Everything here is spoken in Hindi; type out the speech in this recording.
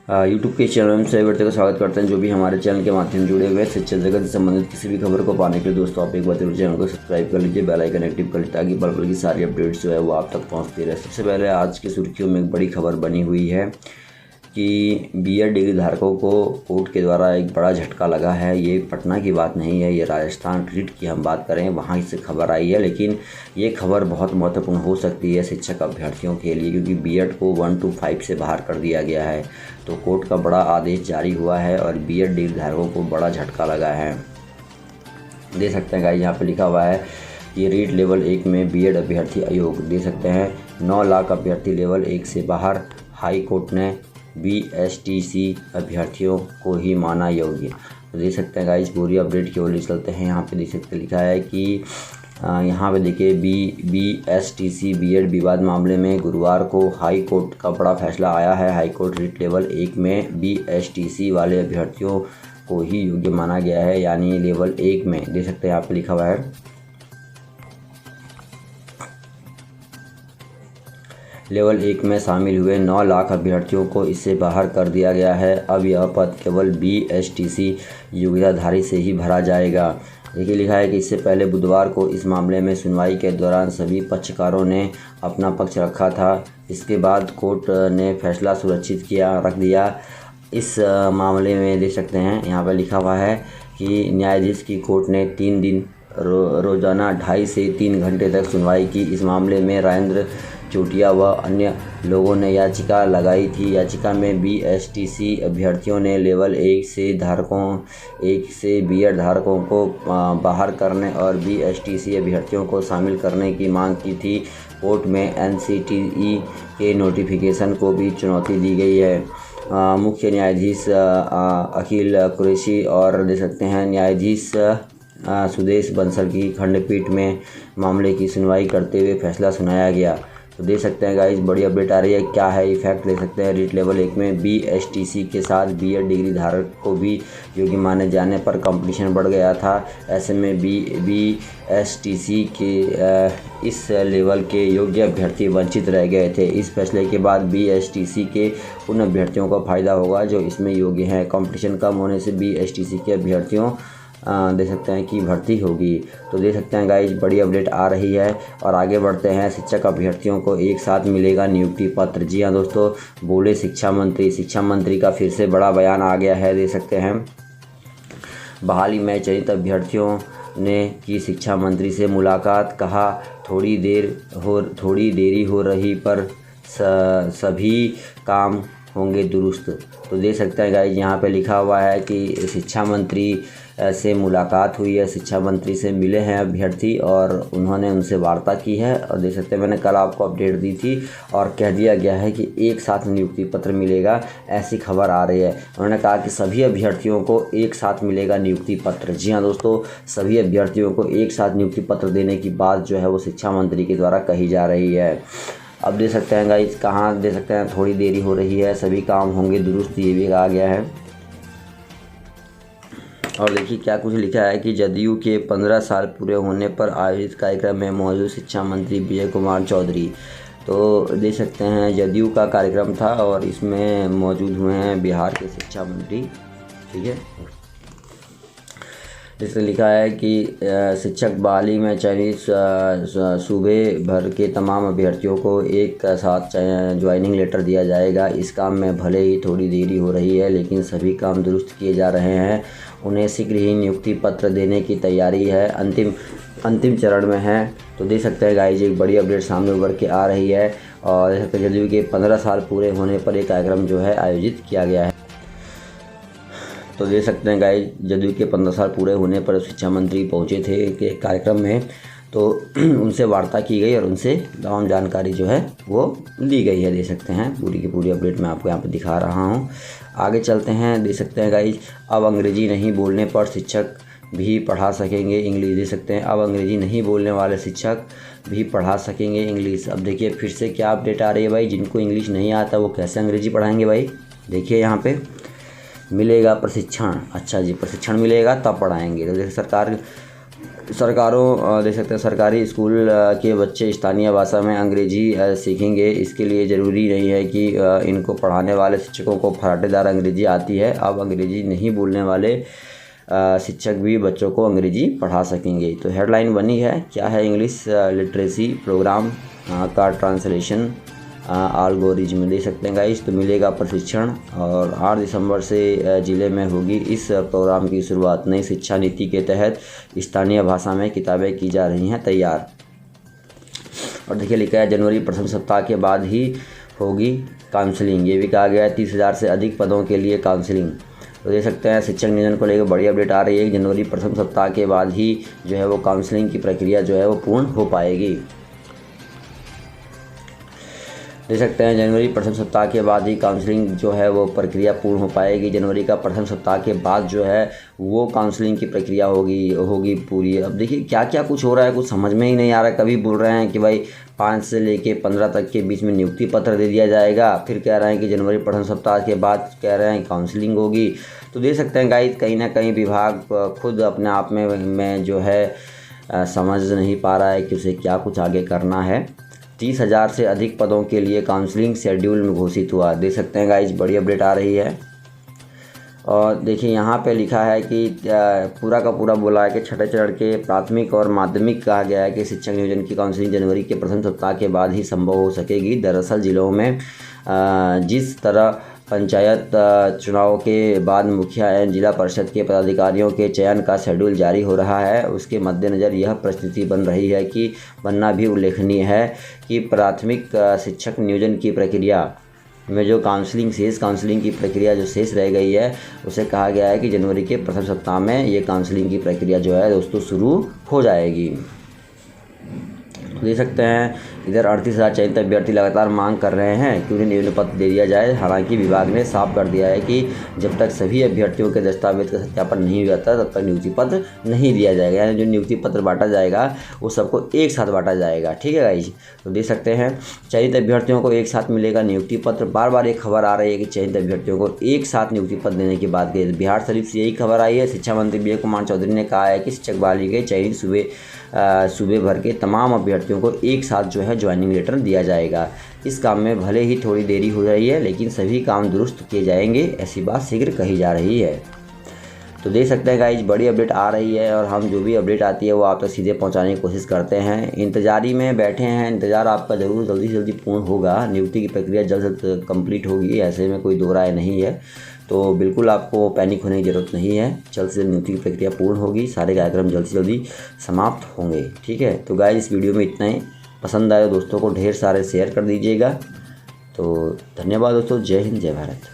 यूट्यूब के चैनल में सभी व्यक्तियों का स्वागत करते हैं जो भी हमारे चैनल के माध्यम से जुड़े हुए हैं। शिक्षा जगत से संबंधित किसी भी खबर को पाने के लिए दोस्तों आप एक बार जरूर चैनल को सब्सक्राइब कर लीजिए, बेल आइकन एक्टिव कर लीजिए ताकि पल पल की सारी अपडेट्स जो है वो आप तक पहुंचती रहे। सबसे पहले आज की सुर्खियों में एक बड़ी खबर बनी हुई है कि बीएड डिग्री धारकों को कोर्ट के द्वारा एक बड़ा झटका लगा है। ये पटना की बात नहीं है, ये राजस्थान रीट की हम बात करें वहाँ से खबर आई है, लेकिन ये खबर बहुत महत्वपूर्ण हो सकती है शिक्षक अभ्यर्थियों के लिए क्योंकि बीएड को 1 to 5 से बाहर कर दिया गया है। तो कोर्ट का बड़ा आदेश जारी हुआ है और बीएड डिग्री धारकों को बड़ा झटका लगा है। दे सकते हैं गाइस, यहाँ पे लिखा हुआ है कि रीट लेवल 1 में बीएड अभ्यर्थी अयोग्य। दे सकते हैं 9 लाख अभ्यर्थी लेवल 1 से बाहर। हाई कोर्ट ने BSTC अभ्यर्थियों को ही माना योग्य। तो देख सकते हैं गाइस, पूरी अपडेट की ओर चलते हैं। यहाँ पे देख सकते लिखा है कि यहाँ पे देखिए BSTC बीएड विवाद मामले में गुरुवार को हाई कोर्ट का बड़ा फैसला आया है। हाई कोर्ट रीट लेवल 1 में BSTC वाले अभ्यर्थियों को ही योग्य माना गया है, यानी लेवल 1 में देख सकते हैं यहाँ पे लिखा हुआ है लेवल 1 में शामिल हुए 9 लाख अभ्यर्थियों को इससे बाहर कर दिया गया है। अब यह पद केवल BSTC योग्यताधारी से ही भरा जाएगा। देखिए लिखा है कि इससे पहले बुधवार को इस मामले में सुनवाई के दौरान सभी पक्षकारों ने अपना पक्ष रखा था। इसके बाद कोर्ट ने फैसला सुरक्षित रख दिया। इस मामले में देख सकते हैं यहाँ पर लिखा हुआ है कि न्यायाधीश की कोर्ट ने 3 दिन रोजाना 2.5 से 3 घंटे तक सुनवाई की। इस मामले में राजेंद्र चोटिया व अन्य लोगों ने याचिका लगाई थी। याचिका में BSTC अभ्यर्थियों ने लेवल 1 से बीएड धारकों को बाहर करने और BSTC अभ्यर्थियों को शामिल करने की मांग की थी। कोर्ट में NCTE के नोटिफिकेशन को भी चुनौती दी गई है। मुख्य न्यायाधीश अखिल कुरैशी और दे सकते हैं न्यायाधीश सुदेश बंसल की खंडपीठ में मामले की सुनवाई करते हुए फैसला सुनाया गया। तो देख सकते हैं गाइस, बड़ी अपडेट आ रही है। क्या है इफेक्ट देख सकते हैं। रीट लेवल 1 में BSTC के साथ बीएड डिग्री धारक को भी योग्य माने जाने पर कंपटीशन बढ़ गया था। ऐसे में BSTC के इस लेवल के योग्य अभ्यर्थी वंचित रह गए थे। इस फैसले के बाद BSTC के उन अभ्यर्थियों को फ़ायदा होगा जो इसमें योग्य हैं। कंपटीशन कम होने से BSTC के अभ्यर्थियों देख सकते हैं कि भर्ती होगी। तो देख सकते हैं गाइज, बड़ी अपडेट आ रही है। और आगे बढ़ते हैं। शिक्षक अभ्यर्थियों को एक साथ मिलेगा नियुक्ति पत्र। जी हाँ दोस्तों, बोले शिक्षा मंत्री का फिर से बड़ा बयान आ गया है। देख सकते हैं बहाली में चयनित अभ्यर्थियों ने की शिक्षा मंत्री से मुलाकात। कहा थोड़ी देरी हो रही पर सभी काम होंगे दुरुस्त। तो देख सकते हैं गाइज, यहाँ पे लिखा हुआ है कि शिक्षा मंत्री से मुलाकात हुई है। शिक्षा मंत्री से मिले हैं अभ्यर्थी और उन्होंने उनसे वार्ता की है। और देख सकते हैं मैंने कल आपको अपडेट दी थी और कह दिया गया है कि एक साथ नियुक्ति पत्र मिलेगा, ऐसी खबर आ रही है। उन्होंने कहा कि सभी अभ्यर्थियों को एक साथ मिलेगा नियुक्ति पत्र। जी हाँ दोस्तों, सभी अभ्यर्थियों को एक साथ नियुक्ति पत्र देने की बात जो है वो शिक्षा मंत्री के द्वारा कही जा रही है। अब देख सकते हैं गाइस, कहाँ देख सकते हैं थोड़ी देरी हो रही है, सभी काम होंगे दुरुस्त, ये भी कहा गया है। और देखिए क्या कुछ लिखा है कि जदयू के 15 साल पूरे होने पर आयोजित कार्यक्रम में मौजूद शिक्षा मंत्री विजय कुमार चौधरी। तो देख सकते हैं जदयू का कार्यक्रम था और इसमें मौजूद हुए हैं बिहार के शिक्षा मंत्री। ठीक है, जिसमें लिखा है कि शिक्षक बहाली में चयनित सूबे भर के तमाम अभ्यर्थियों को एक साथ ज्वाइनिंग लेटर दिया जाएगा। इस काम में भले ही थोड़ी देरी हो रही है लेकिन सभी काम दुरुस्त किए जा रहे हैं। उन्हें शीघ्र ही नियुक्ति पत्र देने की तैयारी है, अंतिम चरण में है। तो देख सकते हैं गाइज, एक बड़ी अपडेट सामने उभर के आ रही है। और देख सकते हैं जदयू के 15 साल पूरे होने पर एक कार्यक्रम जो है आयोजित किया गया है। तो देख सकते हैं गाइज, जदयू के 15 साल पूरे होने पर शिक्षा मंत्री पहुंचे थे के कार्यक्रम में, तो उनसे वार्ता की गई और उनसे तमाम जानकारी जो है वो दी गई है। देख सकते हैं पूरी की पूरी अपडेट मैं आपको यहाँ पे दिखा रहा हूँ। आगे चलते हैं। देख सकते हैं गाइज, अब अंग्रेजी नहीं बोलने पर शिक्षक भी पढ़ा सकेंगे इंग्लिश। देख सकते हैं अब अंग्रेजी नहीं बोलने वाले शिक्षक भी पढ़ा सकेंगे इंग्लिश। अब देखिए फिर से क्या अपडेट आ रही है भाई, जिनको इंग्लिश नहीं आता वो कैसे अंग्रेजी पढ़ाएंगे भाई। देखिए यहाँ पे मिलेगा प्रशिक्षण। अच्छा जी, प्रशिक्षण मिलेगा तब पढ़ाएंगे। तो देखिए सरकार देख सकते हैं सरकारी स्कूल के बच्चे स्थानीय भाषा में अंग्रेजी सीखेंगे। इसके लिए ज़रूरी नहीं है कि इनको पढ़ाने वाले शिक्षकों को फराटेदार अंग्रेजी आती है। अब अंग्रेजी नहीं बोलने वाले शिक्षक भी बच्चों को अंग्रेजी पढ़ा सकेंगे। तो हेडलाइन बनी है, क्या है इंग्लिश लिटरेसी प्रोग्राम का ट्रांसलेशन एल्गोरिज्म, दे सकते हैं गाइस। तो मिलेगा प्रशिक्षण और 8 दिसंबर से ज़िले में होगी इस प्रोग्राम की शुरुआत। नई शिक्षा नीति के तहत स्थानीय भाषा में किताबें की जा रही हैं तैयार। और देखिए लिखा है जनवरी प्रथम सप्ताह के बाद ही होगी काउंसलिंग। ये भी कहा गया है 30,000 से अधिक पदों के लिए काउंसलिंग। तो देख सकते हैं शिक्षक नियोजन को लेकर बड़ी अपडेट आ रही है। जनवरी प्रथम सप्ताह के बाद ही जो है वो काउंसलिंग की प्रक्रिया जो है वो पूर्ण हो पाएगी। देख सकते हैं जनवरी प्रथम सप्ताह के बाद ही काउंसलिंग जो है वो प्रक्रिया पूर्ण हो पाएगी। जनवरी का प्रथम सप्ताह के बाद जो है वो काउंसलिंग की प्रक्रिया होगी पूरी। अब देखिए क्या क्या कुछ हो रहा है, कुछ समझ में ही नहीं आ रहा है। कभी बोल रहे हैं कि भाई 5 से लेके 15 तक के बीच में नियुक्ति पत्र दे दिया जाएगा, फिर कह रहे हैं कि जनवरी प्रथम सप्ताह के बाद कह रहे हैं काउंसलिंग होगी। तो देख सकते हैं गाइस कहीं ना कहीं विभाग खुद अपने आप में जो है समझ नहीं पा रहा है कि उसे क्या कुछ आगे करना है। 30,000 से अधिक पदों के लिए काउंसलिंग शेड्यूल में घोषित हुआ। देख सकते हैं गाइज बड़ी अपडेट आ रही है। और देखिए यहाँ पे लिखा है कि पूरा का पूरा बोला है कि छठे चरण के प्राथमिक और माध्यमिक कहा गया है कि शिक्षक नियोजन की काउंसलिंग जनवरी के प्रथम सप्ताह के बाद ही संभव हो सकेगी। दरअसल जिलों में जिस तरह पंचायत चुनाव के बाद मुखिया एवं जिला परिषद के पदाधिकारियों के चयन का शेड्यूल जारी हो रहा है, उसके मद्देनज़र यह परिस्थिति बन रही है कि बनना भी उल्लेखनीय है कि प्राथमिक शिक्षक नियोजन की प्रक्रिया में जो काउंसलिंग की प्रक्रिया जो शेष रह गई है, उसे कहा गया है कि जनवरी के प्रथम सप्ताह में ये काउंसलिंग की प्रक्रिया जो है दोस्तों शुरू हो जाएगी। देख सकते हैं इधर 38,000 चयनित अभ्यर्थी लगातार मांग कर रहे हैं कि उन्हें नियोजन पत्र दे दिया जाए। हालांकि विभाग ने साफ कर दिया है कि जब तक सभी अभ्यर्थियों के दस्तावेज का सत्यापन नहीं हो जाता तब तक नियुक्ति पत्र नहीं दिया जाएगा। यानी जो नियुक्ति पत्र बांटा जाएगा वो सबको एक साथ बांटा जाएगा। ठीक है गाइस, तो देख सकते हैं चयनित अभ्यर्थियों को एक साथ मिलेगा नियुक्ति पत्र। बार बार एक खबर आ रही है कि चयनित अभ्यर्थियों को एक साथ नियुक्ति पत्र देने की बात कही। बिहार शरीफ से यही खबर आई है। शिक्षा मंत्री विजय कुमार चौधरी ने कहा है कि शिक्षक बहाली के चयनित सूबे भर के तमाम अभ्यर्थियों को एक साथ जो है ज्वाइनिंग लेटर दिया जाएगा। इस काम में भले ही थोड़ी देरी हो रही है, लेकिन सभी काम दुरुस्त किए जाएंगे, ऐसी बात शीघ्र कही जा रही है। तो देख सकते हैं गाइज बड़ी अपडेट आ रही है और हम जो भी अपडेट आती है वो आप तक सीधे पहुंचाने की कोशिश करते हैं। इंतजारी में बैठे हैं, इंतज़ार आपका ज़रूर जल्दी से जल्दी पूर्ण होगा। नियुक्ति की प्रक्रिया जल्द से जल्द कंप्लीट होगी, ऐसे में कोई दो राय नहीं है। तो बिल्कुल आपको पैनिक होने की ज़रूरत नहीं है। जल्द से जल्द नियुक्ति की प्रक्रिया पूर्ण होगी, सारे कार्यक्रम जल्द से जल्दी समाप्त होंगे। ठीक है, तो गाइज इस वीडियो में इतना ही। पसंद आए दोस्तों को ढेर सारे शेयर कर दीजिएगा। तो धन्यवाद दोस्तों, जय हिंद जय भारत।